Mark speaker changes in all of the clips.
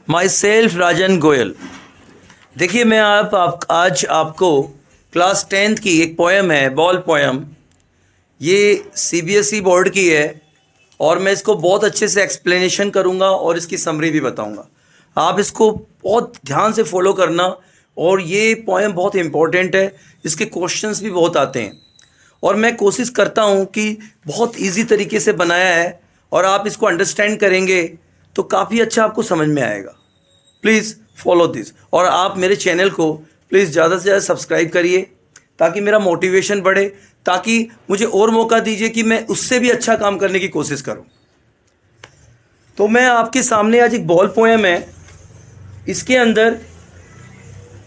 Speaker 1: My self राजन गोयल। देखिए मैं आज आपको क्लास 10th की एक पोएम है, बॉल पोएम। ये सीबीएसई बोर्ड की है और मैं इसको बहुत अच्छे से एक्सप्लेनेशन करूँगा और इसकी समरी भी बताऊँगा। आप इसको बहुत ध्यान से फॉलो करना। और ये पोएम बहुत इम्पोर्टेंट है, इसके क्वेश्चंस भी बहुत आते हैं और मैं कोशिश करता हूँ कि बहुत इजी तरीके से बनाया है और आप इसको अंडरस्टैंड करेंगे तो काफ़ी अच्छा आपको समझ में आएगा। प्लीज़ फॉलो दिस और आप मेरे चैनल को प्लीज़ ज़्यादा से ज़्यादा सब्सक्राइब करिए ताकि मेरा मोटिवेशन बढ़े, ताकि मुझे और मौका दीजिए कि मैं उससे भी अच्छा काम करने की कोशिश करूं। तो मैं आपके सामने आज एक बॉल पोएम है, इसके अंदर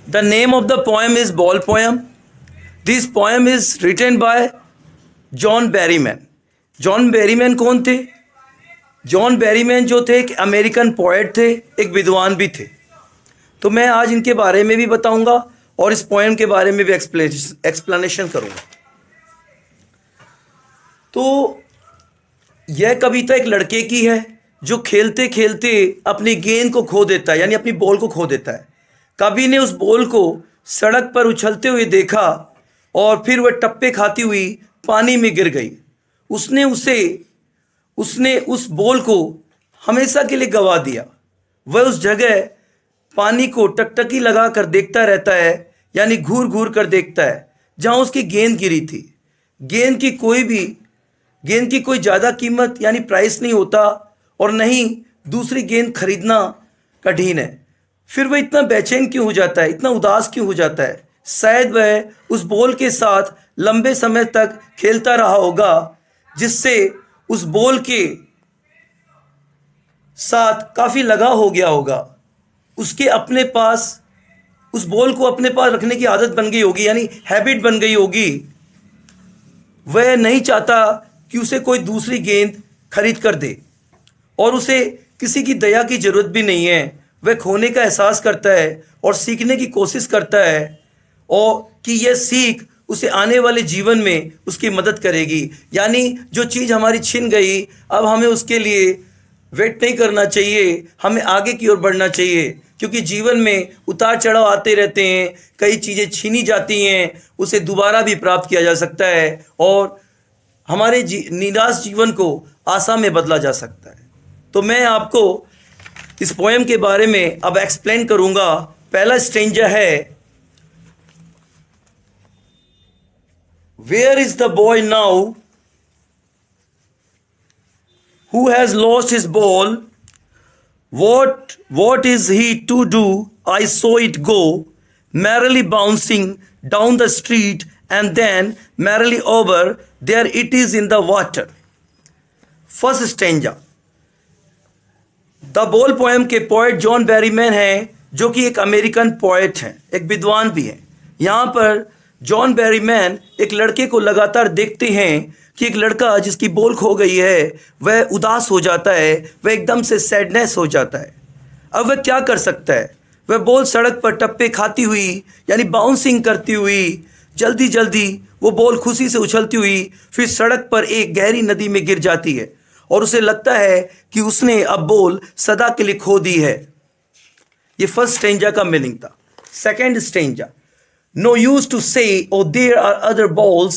Speaker 1: the name of the poem is ball poem. This poem is written by John Berryman. John Berryman कौन थे? जॉन बैरीमैन जो थे एक अमेरिकन पोएट थे, एक विद्वान भी थे। तो मैं आज इनके बारे में भी बताऊंगा और इस पोएम के बारे में भी एक्सप्लेनेशन करूंगा। तो यह कविता एक लड़के की है जो खेलते खेलते अपनी गेंद को खो देता है, यानी अपनी बॉल को खो देता है। कवि ने उस बॉल को सड़क पर उछलते हुए देखा और फिर वह टप्पे खाती हुई पानी में गिर गई। उसने उस बॉल को हमेशा के लिए गंवा दिया। वह उस जगह पानी को टकटकी लगा कर देखता रहता है, यानी घूर घूर कर देखता है जहाँ उसकी गेंद गिरी थी। गेंद की कोई ज़्यादा कीमत यानी प्राइस नहीं होता और नहीं दूसरी गेंद खरीदना कठिन है। फिर वह इतना बेचैन क्यों हो जाता है, इतना उदास क्यों हो जाता है? शायद वह उस बॉल के साथ लंबे समय तक खेलता रहा होगा, जिससे उस बॉल के साथ काफ़ी लगाव हो गया होगा। उसके अपने पास उस बॉल को अपने पास रखने की आदत बन गई होगी, यानी हैबिट बन गई होगी। वह नहीं चाहता कि उसे कोई दूसरी गेंद खरीद कर दे और उसे किसी की दया की ज़रूरत भी नहीं है। वह खोने का एहसास करता है और सीखने की कोशिश करता है और कि यह सीख उसे आने वाले जीवन में उसकी मदद करेगी। यानी जो चीज़ हमारी छिन गई, अब हमें उसके लिए वेट नहीं करना चाहिए, हमें आगे की ओर बढ़ना चाहिए, क्योंकि जीवन में उतार चढ़ाव आते रहते हैं। कई चीज़ें छीनी जाती हैं, उसे दोबारा भी प्राप्त किया जा सकता है और हमारे निराश जीवन को आशा में बदला जा सकता है। तो मैं आपको इस पोएम के बारे में अब एक्सप्लेन करूँगा। पहला स्ट्रेंजर है, Where is the boy now who has lost his ball? What is he to do? I saw it go, merrily bouncing down the street, and then merrily over. There it is in the water. First stanza. The ball poem के poet John Berryman हैं, जो कि एक American poet हैं, एक विद्वान भी हैं। यहाँ पर जॉन बैरीमैन एक लड़के को लगातार देखते हैं कि एक लड़का जिसकी बॉल खो गई है वह उदास हो जाता है, वह एकदम से सैडनेस हो जाता है। अब वह क्या कर सकता है? वह बॉल सड़क पर टप्पे खाती हुई यानी बाउंसिंग करती हुई जल्दी जल्दी वो बॉल खुशी से उछलती हुई फिर सड़क पर एक गहरी नदी में गिर जाती है और उसे लगता है कि उसने अब बॉल सदा के लिए खो दी है। ये फर्स्ट स्टेंजा का मीनिंग था। Second stanza, No use to say, oh, there are other balls.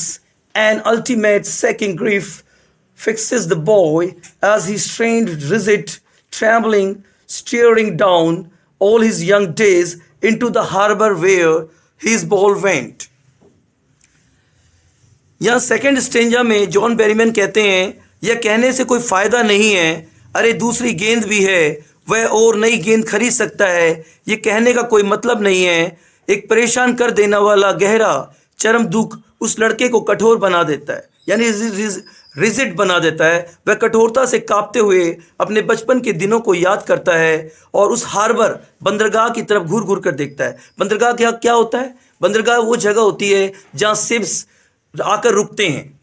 Speaker 1: An ultimate second grief fixes the boy as he strained, rigid, trembling, staring down all his young days into the harbor where his ball went. यहाँ second stanza में John Berryman कहते हैं, यह कहने से कोई फ़ायदा नहीं है, अरे दूसरी गेंद भी है, वह और नई गेंद खरीद सकता है। ये कहने का कोई मतलब नहीं है। एक परेशान कर देने वाला गहरा चरम दुख उस लड़के को कठोर बना देता है, यानी रिजिड बना देता है। वह कठोरता से कांपते हुए अपने बचपन के दिनों को याद करता है और उस हार्बर बंदरगाह की तरफ घूर घूर कर देखता है। बंदरगाह क्या होता है? बंदरगाह वो जगह होती है जहाँ शिप्स आकर रुकते हैं,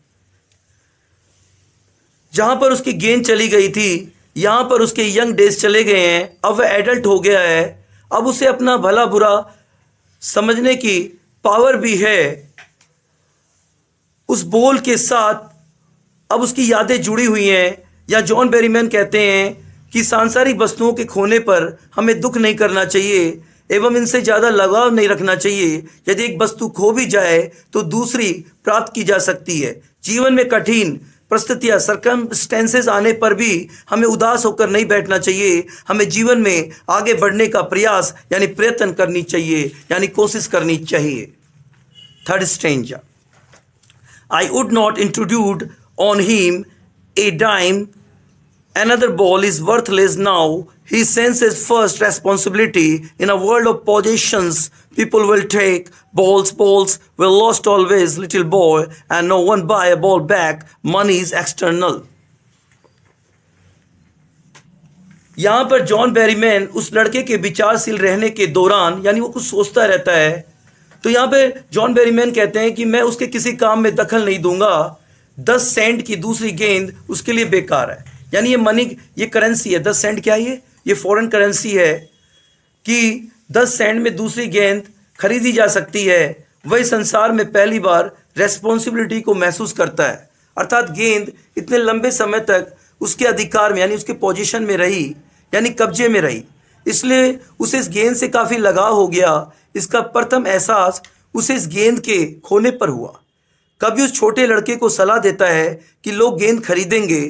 Speaker 1: जहाँ पर उसकी गेंद चली गई थी। यहाँ पर उसके यंग डेज चले गए हैं, अब वह एडल्ट हो गया है। अब उसे अपना भला बुरा समझने की पावर भी है। उस बॉल के साथ अब उसकी यादें जुड़ी हुई हैं। या जॉन बैरीमैन कहते हैं कि सांसारिक वस्तुओं के खोने पर हमें दुख नहीं करना चाहिए एवं इनसे ज़्यादा लगाव नहीं रखना चाहिए। यदि एक वस्तु खो भी जाए तो दूसरी प्राप्त की जा सकती है। जीवन में कठिन परिस्थितियाँ सर्कमस्टेंसेस आने पर भी हमें उदास होकर नहीं बैठना चाहिए। हमें जीवन में आगे बढ़ने का प्रयास यानी प्रयत्न करनी चाहिए, यानी कोशिश करनी चाहिए। Third stranger, I would not intrude on him a dime. Another ball is worthless now. He senses first responsibility. In a world of possessions, people will take balls. Balls will lost always, little boy, and no one buy a ball back. Money is external. यहाँ पर John Berryman उस लड़के के विचारशील रहने के दौरान, यानी वो कुछ सोचता रहता है, तो यहाँ पे जॉन बेरीमैन कहते हैं कि मैं उसके किसी काम में दखल नहीं दूंगा। 10 सेंट की दूसरी गेंद उसके लिए बेकार है। यानी ये मनी, ये करेंसी है। 10 सेंट क्या है? ये फॉरेन करेंसी है कि 10 सेंट में दूसरी गेंद खरीदी जा सकती है। वही संसार में पहली बार रेस्पॉन्सिबिलिटी को महसूस करता है, अर्थात गेंद इतने लंबे समय तक उसके अधिकार में यानी उसके पोजीशन में रही, यानी कब्जे में रही, इसलिए उसे इस गेंद से काफ़ी लगाव हो गया। इसका प्रथम एहसास उसे इस गेंद के खोने पर हुआ। कभी उस छोटे लड़के को सलाह देता है कि लोग गेंद खरीदेंगे,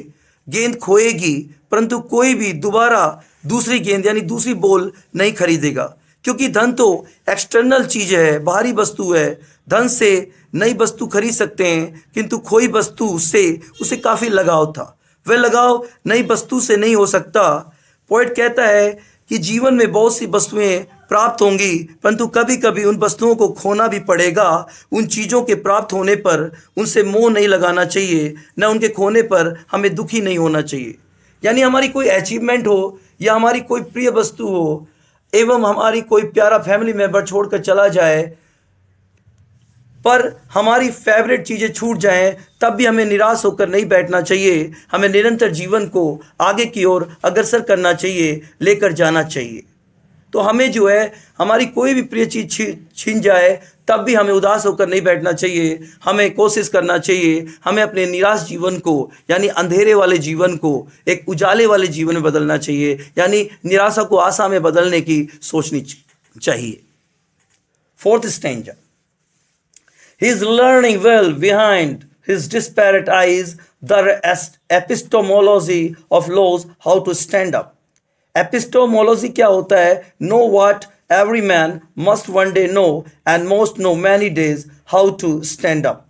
Speaker 1: गेंद खोएगी, परंतु कोई भी दोबारा दूसरी गेंद यानी दूसरी बॉल नहीं खरीदेगा, क्योंकि धन तो एक्सटर्नल चीज़ है, बाहरी वस्तु है। धन से नई वस्तु खरीद सकते हैं, किंतु खोई वस्तु से उसे काफ़ी लगाव था। वह लगाव नई वस्तु से नहीं हो सकता। पोएट कहता है कि जीवन में बहुत सी वस्तुएं प्राप्त होंगी, परंतु कभी कभी उन वस्तुओं को खोना भी पड़ेगा। उन चीज़ों के प्राप्त होने पर उनसे मोह नहीं लगाना चाहिए, न उनके खोने पर हमें दुखी नहीं होना चाहिए। यानी हमारी कोई अचीवमेंट हो या हमारी कोई प्रिय वस्तु हो एवं हमारी कोई प्यारा फैमिली मेम्बर छोड़कर चला जाए, पर हमारी फेवरेट चीज़ें छूट जाएं, तब भी हमें निराश होकर नहीं बैठना चाहिए। हमें निरंतर जीवन को आगे की ओर अग्रसर करना चाहिए, लेकर जाना चाहिए। तो हमें जो है हमारी कोई भी प्रिय चीज़ छीन जाए तब भी हमें उदास होकर नहीं बैठना चाहिए। हमें कोशिश करना चाहिए, हमें अपने निराश जीवन को यानी अंधेरे वाले जीवन को एक उजाले वाले जीवन में बदलना चाहिए, यानी निराशा को आशा में बदलने की सोचनी चाहिए। Fourth stanza, he is learning well behind his disparate eyes the epistemology of laws, how to stand up. Epistemology क्या होता है? Know what every man must one day know and most know many days how to stand up.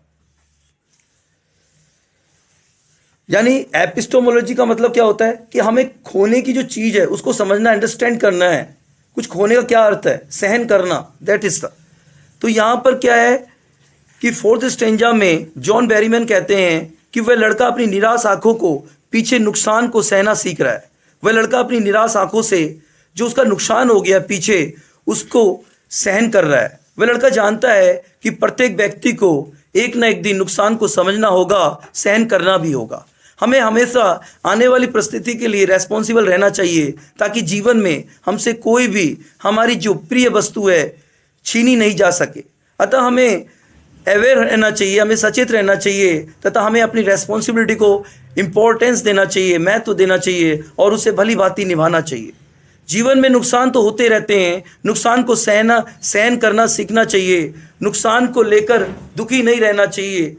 Speaker 1: यानी epistemology का मतलब क्या होता है कि हमें खोने की जो चीज़ है उसको समझना, अंडरस्टैंड करना है। कुछ खोने का क्या अर्थ है? सहन करना, दैट इज द। तो यहाँ पर क्या है कि फोर्थ स्टेंजा में जॉन बेरीमैन कहते हैं कि वह लड़का अपनी निराश आंखों को पीछे नुकसान को सहना सीख रहा है। वह लड़का अपनी निराश आंखों से जो उसका नुकसान हो गया पीछे, उसको सहन कर रहा है। वह लड़का जानता है कि प्रत्येक व्यक्ति को एक न एक दिन नुकसान को समझना होगा, सहन करना भी होगा। हमें हमेशा आने वाली परिस्थिति के लिए रेस्पॉन्सिबल रहना चाहिए, ताकि जीवन में हमसे कोई भी हमारी जो प्रिय वस्तु है छीनी नहीं जा सके। अतः हमें अवेयर रहना चाहिए, हमें सचेत रहना चाहिए, तथा हमें अपनी रेस्पॉन्सिबिलिटी को इम्पोर्टेंस देना चाहिए, महत्व देना चाहिए और उसे भली भांति निभाना चाहिए। जीवन में नुकसान तो होते रहते हैं, नुकसान को सहन करना सीखना चाहिए। नुकसान को लेकर दुखी नहीं रहना चाहिए।